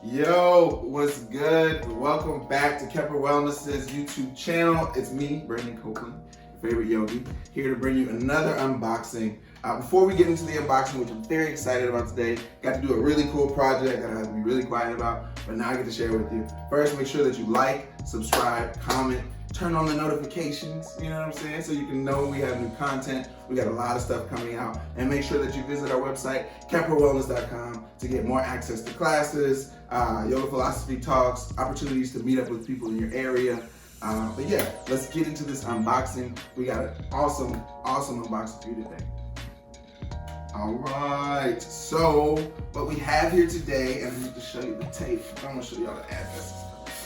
Yo, what's good? Welcome back to Kepler Wellness's YouTube channel. It's me, Brandon Copeland, your favorite yogi, here to bring you another unboxing. Before we get into the unboxing, which I'm very excited about today, got to do a really cool project that I have to be really quiet about, but now I get to share with you. First, make sure that you like, subscribe, comment, turn on the notifications, you know what I'm saying? So you can know we have new content. We got a lot of stuff coming out. And make sure that you visit our website, keplerwellness.com, to get more access to classes, yoga philosophy talks, opportunities to meet up with people in your area. But yeah, let's get into this unboxing. We got an awesome unboxing for you today. All right, so what we have here today, and I need to show you the tape. I'm gonna show you all the addresses.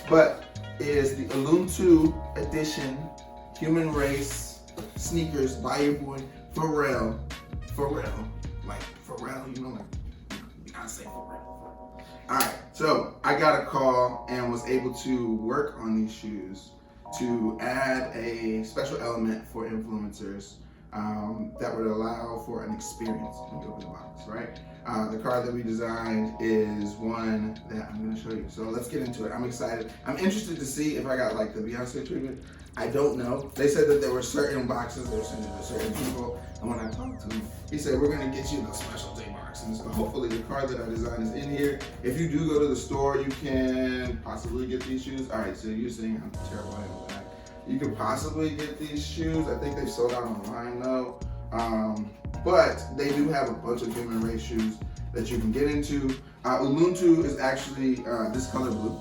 But is the Ubuntu edition human race sneakers by your boy Pharrell, like Pharrell, you know, like Beyonce Pharrell. All right, so I got a call and was able to work on these shoes to add a special element for influencers that would allow for an experience when you open the box, right? The card that we designed is one that I'm gonna show you. So let's get into it. I'm excited. I'm interested to see if I got like the Beyonce treatment. I don't know. They said that there were certain boxes that were sent to certain people, and when I talked to him, he said, we're gonna get you the specialty box. And so hopefully the card that I designed is in here. If you do go to the store, you can possibly get these shoes. All right, so you're saying I'm terrible at that. You could possibly get these shoes. I think they've sold out online though. But they do have a bunch of human race shoes that you can get into. Ubuntu is actually this color blue.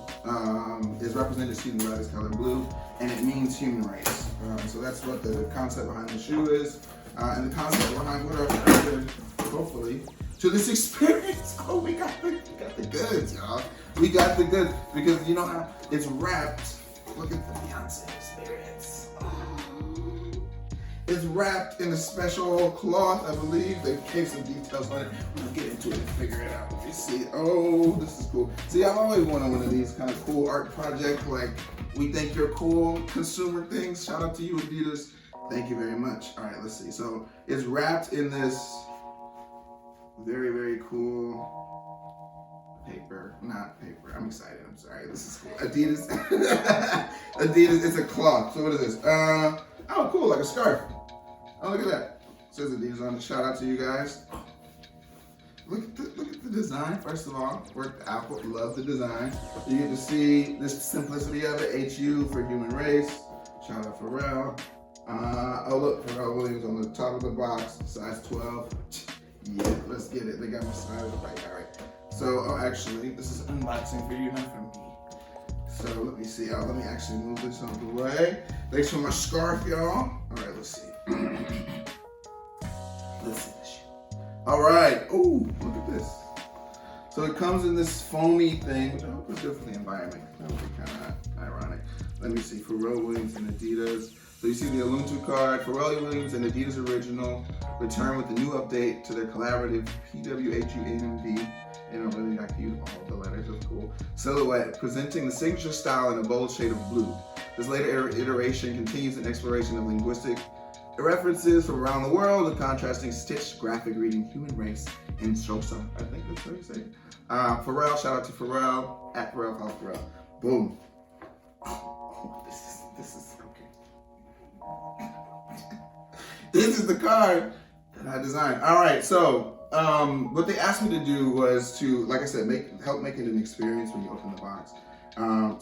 Is represented, by this color blue, and it means human race. So that's what the concept behind the shoe is. And the concept behind what are hopefully to this experience. Oh, we got the goods, y'all. We got the goods because you know how it's wrapped. Look at the Beyonce experience. It's wrapped in a special cloth, I believe. They gave some details on it. We'll get into it and figure it out. Let me see. Oh, this is cool. See, I've always wanted one of these kind of cool art projects, like we think you're cool consumer things. Shout out to you, Adidas. Thank you very much. All right, let's see. So it's wrapped in this very, very cool paper, not paper. I'm excited. I'm sorry. This is cool. Adidas. Adidas. It's a cloth. So what is this? Oh, cool. Like a scarf. Oh, look at that. It says Adidas on it. Shout out to you guys. Look at the design. First of all, worked out. Love the design. You get to see this simplicity of it. HU for human race. Shout out Pharrell. Oh look, Pharrell Williams on the top of the box, size 12. Yeah, let's get it. They got my size right. All right. So, actually, this is unboxing for you, not for me. So, let me see. Let me actually move this out of the way. Thanks for my scarf, y'all. All right, let's see. Let's see this shit. All right. Ooh, look at this. So, it comes in this foamy thing, which I hope is good for the environment. That would be kind of ironic. Let me see. Pharrell Williams and Adidas. So, you see the Ubuntu card. Pharrell Williams and Adidas Original return with a new update to their collaborative PWHU NMD. They don't really like to use all the letters, that's cool. Silhouette, presenting the signature style in a bold shade of blue. This later iteration continues an exploration of linguistic references from around the world, with contrasting stitched graphic reading human race and Sosa. I think that's how you say it. Pharrell, shout out to Pharrell, at Pharrell, call Pharrell. Boom. Oh, this is okay. This is the card that I designed. All right, so what they asked me to do was to, like I said, help make it an experience when you open the box.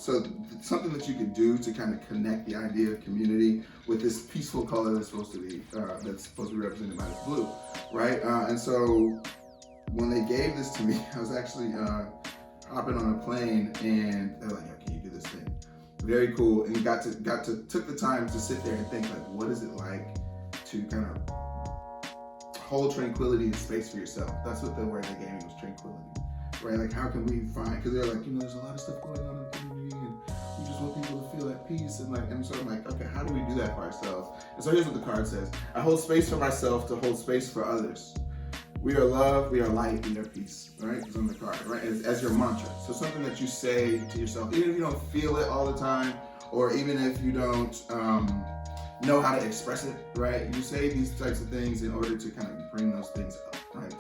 So something that you could do to kind of connect the idea of community with this peaceful color that's supposed to be represented by this blue, right? And so when they gave this to me, I was actually hopping on a plane, and they're like, "Yo, can you do this thing?" Very cool, and took the time to sit there and think, like, what is it like to kind of hold tranquility and space for yourself. That's what the word they gave me was tranquility, right? Like, how can we find, because they're like, there's a lot of stuff going on in the community, and we just want people to feel at peace, and so I'm like, okay, how do we do that for ourselves? And so here's what the card says. I hold space for myself to hold space for others. We are love, we are light, we are peace, right? It's on the card, right? As your mantra. So something that you say to yourself, even if you don't feel it all the time, or even if you don't know how to express it, right? You say these types of things in order to kind of bring those things up, right?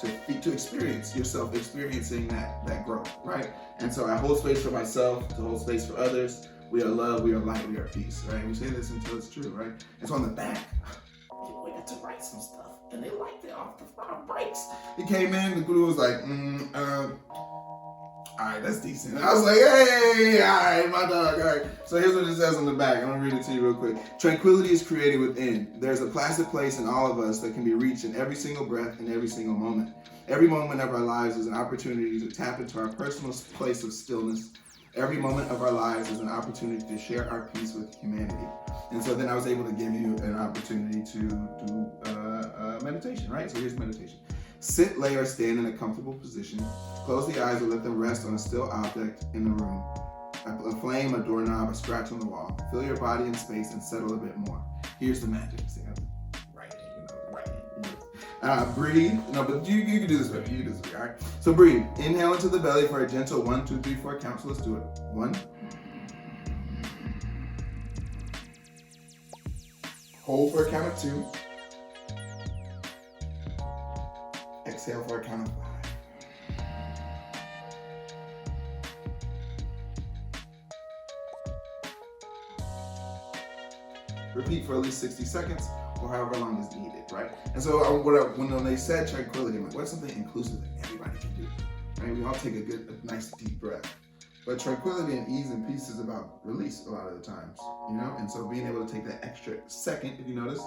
To to experience yourself experiencing that growth, right? And so I hold space for myself, to hold space for others. We are love, we are light, we are peace, right? We say this until it's true, right? And so on the back, we got to write some stuff, and they liked it off the front breaks. It came in, the glue was like, all right, that's decent. And I was like, hey, all right, my dog, all right. So here's what it says on the back. I'm gonna read it to you real quick. Tranquility is created within. There's a placid place in all of us that can be reached in every single breath and every single moment. Every moment of our lives is an opportunity to tap into our personal place of stillness. Every moment of our lives is an opportunity to share our peace with humanity. And so then I was able to give you an opportunity to do meditation, right? So here's meditation. Sit, lay, or stand in a comfortable position. Close the eyes or let them rest on a still object in the room. A flame, a doorknob, a scratch on the wall. Fill your body in space and settle a bit more. Here's the magic. See, breathe. No, but you can do this, baby. You can do this, all right? So breathe. Inhale into the belly for a gentle 1, 2, 3, 4 count. So let's do it. 1. Hold for a count of 2. Exhale for a count of 5. Repeat for at least 60 seconds or however long is needed, right? And so when they said tranquility, I'm like, what's something inclusive that everybody can do? Right? We all take a nice deep breath. But tranquility and ease and peace is about release a lot of the times, you know? And so being able to take that extra second, if you notice,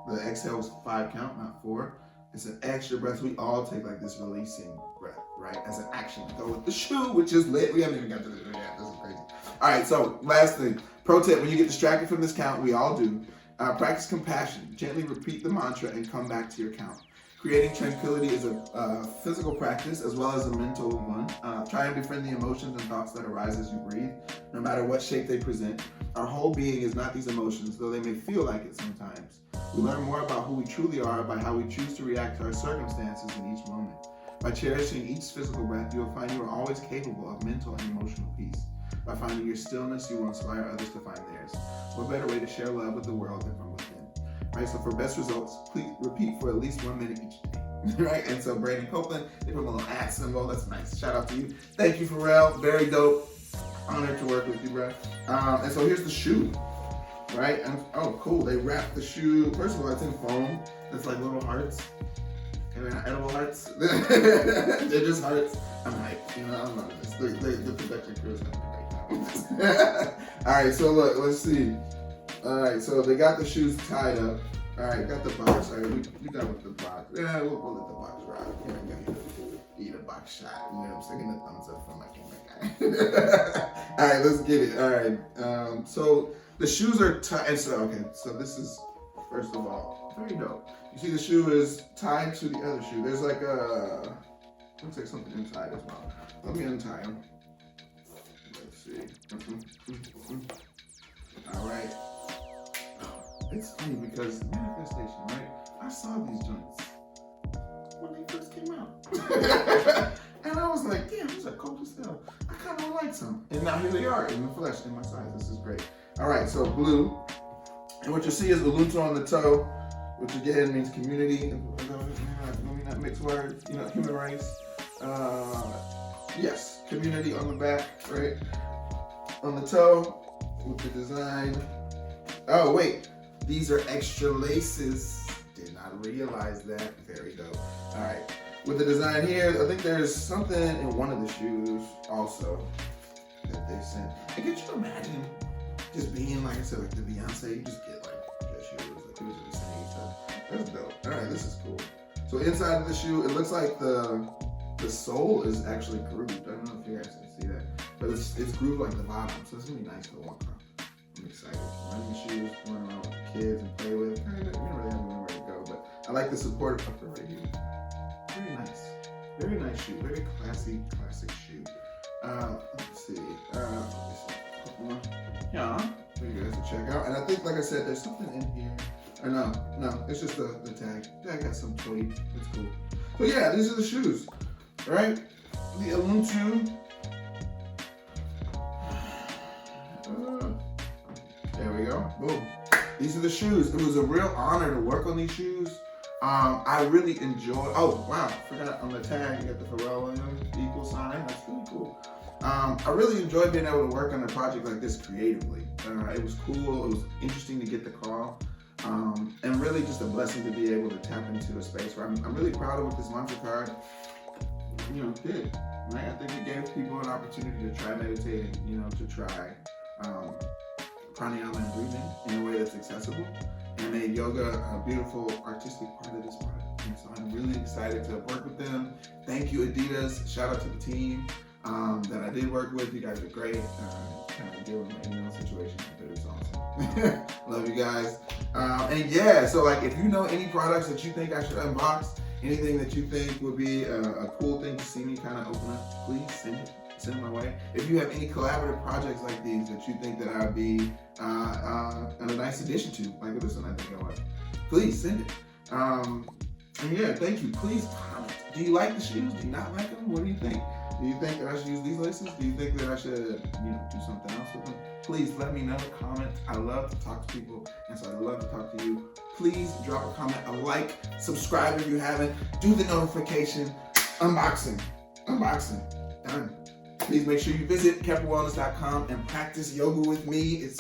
the exhale was 5 count, not 4. It's an extra breath. We all take like this releasing breath, right? As an action to go with the shoe, which is lit. We haven't even got to this yet. This is crazy. All right, so last thing. Pro tip, when you get distracted from this count, we all do, practice compassion. Gently repeat the mantra and come back to your count. Creating tranquility is a physical practice as well as a mental one. Try and befriend the emotions and thoughts that arise as you breathe, no matter what shape they present. Our whole being is not these emotions, though they may feel like it sometimes. We learn more about who we truly are by how we choose to react to our circumstances in each moment. By cherishing each physical breath, you will find you are always capable of mental and emotional peace. By finding your stillness, you will inspire others to find theirs. What better way to share love with the world than from within? Right, so for best results, please repeat for at least 1 minute each day. Right, and so Brandon Copeland, they put a little @ symbol. That's nice. Shout out to you. Thank you, Pharrell. Very dope. Honored to work with you, bro. And so here's the shoe. Right? And, oh, cool. They wrap the shoe. First of all, it's in foam. It's like little hearts. And they're not edible hearts. They're just hearts. I'm like, you know, I don't know this. The production crew is going to be right now. All right, so look, let's see. All right, so they got the shoes tied up. All right, got the box. All right, we done with the box. Yeah, we'll let the box rock. You know, eat a box shot. You know what I'm saying? Getting a thumbs up from my camera guy. All right, let's get it. All right, so the shoes are tied. So, okay, so this is, first of all, very dope. You see the shoe is tied to the other shoe. There's like a, looks like something inside as well. Let me untie them. Let's see. All right. It's funny because manifestation, right? I saw these joints when they first came out. And I was like, damn, these are cool as hell. I kind of like some. And now here they are in the flesh, in my size. This is great. All right, so blue. And what you see is Ubuntu on the toe, which again means community. Let me not mix words. You know, human race. Yes, community on the back, right? On the toe with the design. Oh, wait. These are extra laces. Did not realize that. Very dope. All right. With the design here, I think there's something in one of the shoes also that they sent. And could you imagine just being, like I said, like the Beyonce, you just get like the shoes, like who's the same stuff. That's dope. All right, this is cool. So inside of the shoe, it looks like the sole is actually grooved. I don't know if you guys can see that, but it's grooved like the bottom, so it's gonna be nice to walk around. I'm excited. Running shoes, run around with kids and play with. We don't really have nowhere to go, but I like the support upper right here. Very nice. Very nice shoe. Very classy, classic shoe. Let's see. Yeah. For you guys to check out. And I think, like I said, there's something in here. Or no, it's just the tag. Tag got some tweet. It's cool. So yeah, these are the shoes. Right? The Ubuntu. There we go. Boom. These are the shoes. It was a real honor to work on these shoes. I really enjoy. Oh wow, forgot on the tag you got the Pharrell Williams equal sign. That's really cool. I really enjoyed being able to work on a project like this creatively. It was cool. It was interesting to get the call, and really just a blessing to be able to tap into a space where I'm really proud of what this mantra card, did. Right? I think it gave people an opportunity to try meditating. To try pranayama and breathing in a way that's accessible, and made yoga a beautiful artistic part of this product. And so I'm really excited to work with them. Thank you, Adidas. Shout out to the team that I did work with. You guys are great. Kind of dealing with my email situation, but it was awesome. Love you guys. And yeah, so like if you know any products that you think I should unbox, anything that you think would be a cool thing to see me kind of open up, please send it my way. If you have any collaborative projects like these that you think that I would be a nice addition to, like this one I think I would, please send it. And yeah, thank you. Please comment. Do you like the shoes? Do you not like them? What do you think? Do you think that I should use these laces? Do you think that I should, do something else with them? Please let me know. Comment. I love to talk to people, and so I love to talk to you. Please drop a comment, a like, subscribe if you haven't. Do the notification. Unboxing. Done. Please make sure you visit KepperWellness.com and practice yoga with me. It's